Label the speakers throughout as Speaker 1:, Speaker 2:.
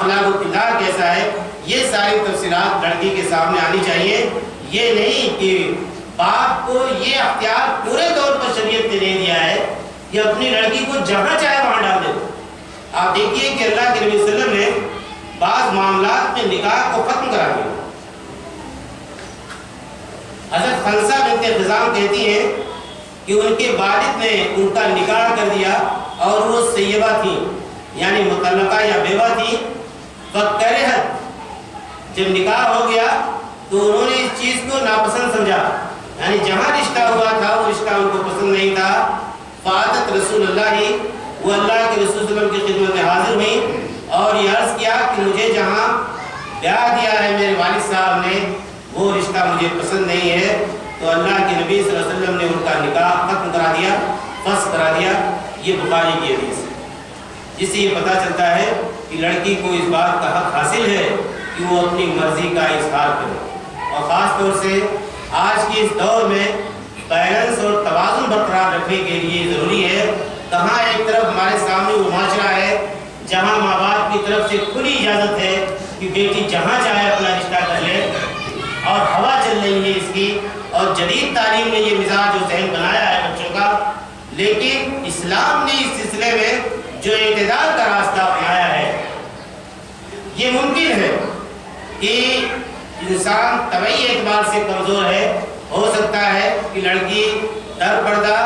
Speaker 1: اخلاق و کردار کیسا ہے، یہ ساری تفصیلات لڑکی کے سامنے آنی چاہیے۔ یہ نہیں کہ باپ کو یہ اختیار پورے طور پر شریعت نے دے دیا ہے کہ اپنی لڑکی کو جہاں چاہے وہاں ڈال دے۔ آپ دیکھیے کہ اللہ کے نبی صلی اللہ علیہ وسلم نے بعض معاملات میں نکاح کو ختم کرا دیا۔ حضرت خنسہ بنت خزام کہتی ہیں کہ ان کے والد نے ان کا نکاح کر دیا اور وہ سیبہ تھیں، یعنی مطلقہ یا بیوہ تھیں۔ فکرہت، جب نکاح ہو گیا تو انہوں نے اس چیز کو ناپسند سمجھا، یعنی جہاں رشتہ ہوا تھا وہ رشتہ ان کو پسند نہیں تھا۔ فاتت رسول اللہ، وہ اللہ کے رسول صلی اللہ علیہ وسلم کی خدمت میں حاضر ہوئی اور یہ عرض کیا کہ مجھے جہاں بیاہ دیا ہے میرے والد صاحب نے وہ رشتہ مجھے پسند نہیں ہے۔ تو اللہ کے نبی صلی اللہ علیہ وسلم نے ان کا نکاح ختم کرا دیا، فسخ کرا دیا۔ یہ بخاری کی حدیث ہے، جس سے یہ پتہ چلتا ہے کہ لڑکی کو اس بات کا حق حاصل ہے کہ وہ اپنی مرضی کا اظہار کرے، اور خاص طور سے آج کے اس دور میں بیلنس اور توازن برقرار رکھنے کے لیے ضروری ہے۔ کہاں ایک طرف ہمارے سامنے وہ معاشرہ ہے جہاں ماں باپ کی طرف سے کھلی اجازت ہے کہ بیٹی جہاں چاہے اپنا رشتہ کر لے، اور ہوا چل رہی ہے اس کی، اور جدید تعلیم نے یہ مزاج و ذہن بنایا ہے بچوں کا، لیکن اسلام نے اس سلسلے میں جو اعتدال کا راستہ اپنایا ہے، یہ ممکن ہے کہ انسان طبعی اعتبار سے کمزور ہے، ہو سکتا ہے کہ لڑکی در پردہ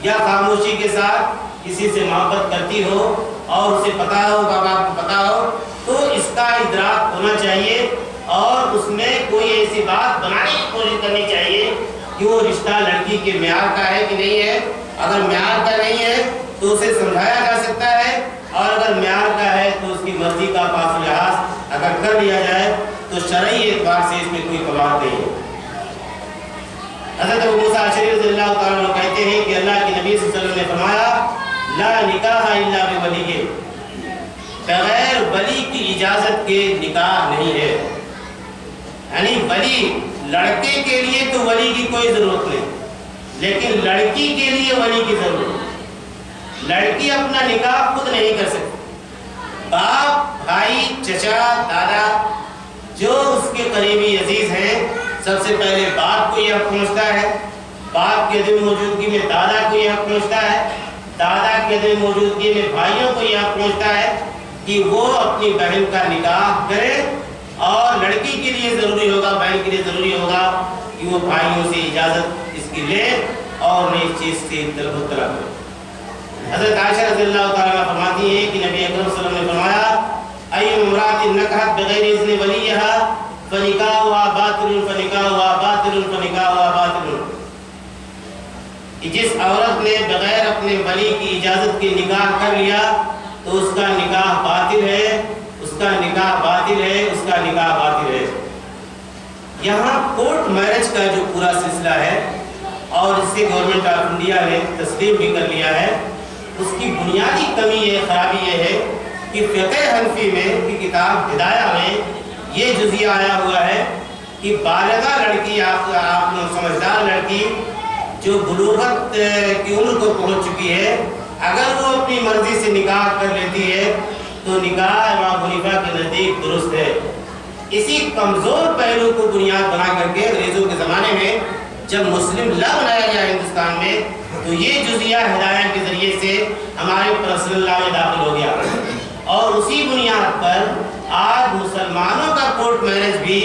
Speaker 1: یا خاموشی کے ساتھ کسی سے محبت کرتی ہو اور اسے پتا ہو، ماں باپ کو پتا ہو، تو اس کا ادراک ہونا چاہیے اور اس میں کوئی ایسی بات بنانے کی کوشش کرنی چاہیے کہ وہ رشتہ لڑکی کے معیار کا ہے کہ نہیں ہے۔ اگر معیار کا نہیں ہے تو اسے سمجھایا جا سکتا ہے، اور اگر معیار کا ہے تو اس کی مرضی کا پاس و لحاظ اگر کر لیا جائے تو شرعی اعتبار سے اس میں کوئی قباحت نہیں ہے۔ حضرت ابو موسیٰ اشعری رضی اللہ تعالیٰ عنہ کہتے ہیں کہ اللہ کے نبی صلی اللہ علیہ وسلم نے فرمایا لا نکاح الا بولی، بغیر ولی کی اجازت کے نکاح نہیں ہے۔ یعنی ولی، لڑکے کے لیے تو ولی کی کوئی ضرورت نہیں، لیکن لڑکی کے لیے ولی کی ضرورت۔ لڑکی اپنا نکاح خود نہیں کر سکتی، باپ، بھائی، چچا، دادا، جو اس کے قریبی عزیز ہیں، سب سے پہلے باپ کو یہ حق پہنچتا ہے، باپ کے عدم موجودگی میں دادا کو یہ حق پہنچتا ہے، دادا کے عدم موجودگی میں بھائیوں کو یہ حق پہنچتا ہے کہ وہ اپنی بہن کا نکاح کرے، اور لڑکی کے لیے ضروری ہوگا، بہن کے لیے ضروری ہوگا کہ وہ بھائیوں سے اجازت اس کی لے اور نئی چیز سے طلب کرے۔ حضرت عائشہ رضی اللہ تعالیٰ فرماتی ہیں کہ نبی اکرم صلی اللہ علیہ وسلم نے فرمایا ای امرأۃ نکحت بغیر اذن ولیھا فنکاحھا باطل فنکاحھا باطل فنکاحھا باطل، کہ جس عورت نے بغیر اپنے ولی کی اجازت کے نکاح کر لیا تو اس کا نکاح باطل ہے، اس کا نکاح باطل ہے، اس کا نکاح باطل ہے۔ یہاں کورٹ میرج کا جو پورا سلسلہ ہے اور اس سے گورنمنٹ آف انڈیا نے تسلیم بھی کر لیا ہے، اس کی بنیادی کمی یہ خرابی یہ ہے کہ فقہ حنفی میں کی کتاب ہدایہ میں یہ جزیہ آیا ہوا ہے کہ بالغہ لڑکی، آپ سمجھدار لڑکی جو بلوغت کی عمر کو پہنچ چکی ہے، اگر وہ اپنی مرضی سے نکاح کر لیتی ہے تو نکاح امام حنیفہ کے نزدیک درست ہے۔ اسی کمزور پہلو کو بنیاد بنا کر کے انگریزوں کے زمانے میں جب مسلم لا بنایا گیا ہندوستان میں تو یہ جزیہ ہدایت کے ذریعے سے ہمارے پرسنل لا میں داخل ہو گیا، اور اسی بنیاد پر آج مسلمانوں کا کورٹ میرج بھی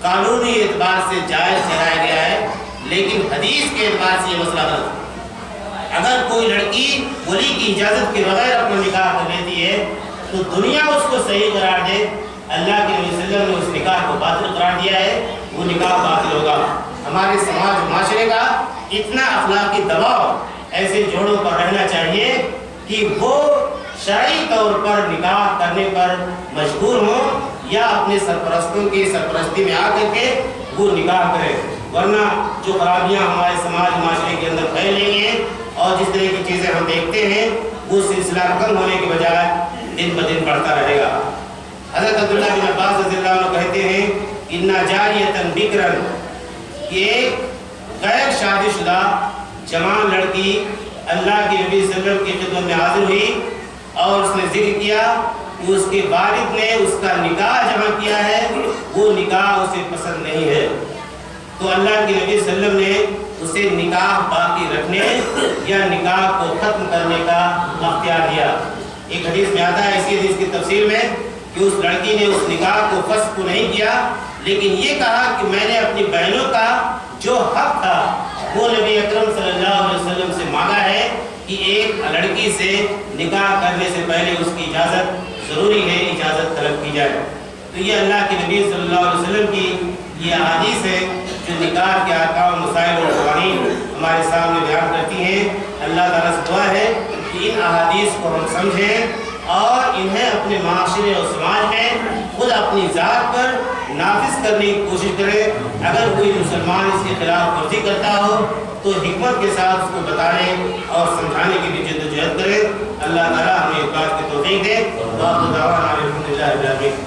Speaker 1: قانونی اعتبار سے جائز ٹھہرایا گیا ہے، لیکن حدیث کے اعتبار سے یہ مسئلہ غلط ہے۔ اگر کوئی لڑکی ولی کی اجازت کے بغیر اپنا نکاح کر لیتی ہے تو دنیا اس کو صحیح قرار دے، اللہ کے نبی صلی اللہ علیہ وسلم نے اس نکاح کو باطل قرار دیا ہے، وہ نکاح باطل ہوگا۔ ہمارے سماج معاشرے کا اتنا اخلاقی دباؤ ایسے جوڑوں پر رہنا چاہیے کہ وہ شرعی طور پر نکاح کرنے پر مجبور ہوں یا اپنے سرپرستوں کی سرپرستی میں آ کر کے وہ نکاح کریں، ورنہ جو خرابیاں ہمارے سماج معاشرے کے اندر پھیل رہی ہیں اور جس طرح کی چیزیں ہم دیکھتے ہیں وہ سلسلہ کم ہونے کے بجائے دن بدن بڑھتا رہے گا۔ حضرت عبداللہ بن عباس رضی اللہ عنہ کہتے ہیں اِنَّ جَارِيَةً بِكْرًا، کہ ایک غیر شادی شدہ جوان لڑکی اللہ کے نبی صلی اللہ علیہ وسلم کی خدمت میں حاضر ہوئی اور اس نے ذکر کیا کہ اس کے والد نے اس کا نکاح جہاں کیا ہے وہ نکاح اسے پسند نہیں ہے، تو اللہ کے نبی صلی اللہ علیہ وسلم نے اسے نکاح باقی رکھنے یا نکاح کو ختم کرنے کا اختیار دیا۔ ایک حدیث میں آتا ہے، اسی حدیث کی تفسیر میں، کہ اس لڑکی نے اس نکاح کو فسخ کو نہیں کیا، لیکن یہ کہا کہ میں نے اپنی بہنوں کا جو حق تھا وہ نبی اکرم صلی اللہ علیہ وسلم سے مانگا ہے کہ ایک لڑکی سے نکاح کرنے سے پہلے اس کی اجازت ضروری ہے، اجازت طلب کی جائے۔ تو یہ اللہ کے نبی صلی اللہ علیہ وسلم کی یہ احادیث ہے جو نکاح کے احکام، مسائل اور قوانین ہمارے سامنے بیان کرتی ہیں۔ اللہ تعالیٰ سے دعا ہے کہ ان احادیث کو ہم سمجھیں اور انہیں اپنے معاشرے اور سماج میں خود اپنی ذات پر نافذ کرنے کی کوشش کرے۔ اگر کوئی مسلمان اس کے خلاف ورزی کرتا ہو تو حکمت کے ساتھ اس کو بتانے اور سمجھانے کی بھی جد و جہد کرے۔ اللہ تعالیٰ ہمیں اس بات کی توفیق دے۔ وآخر دعوانا الحمدللہ رب العالمین۔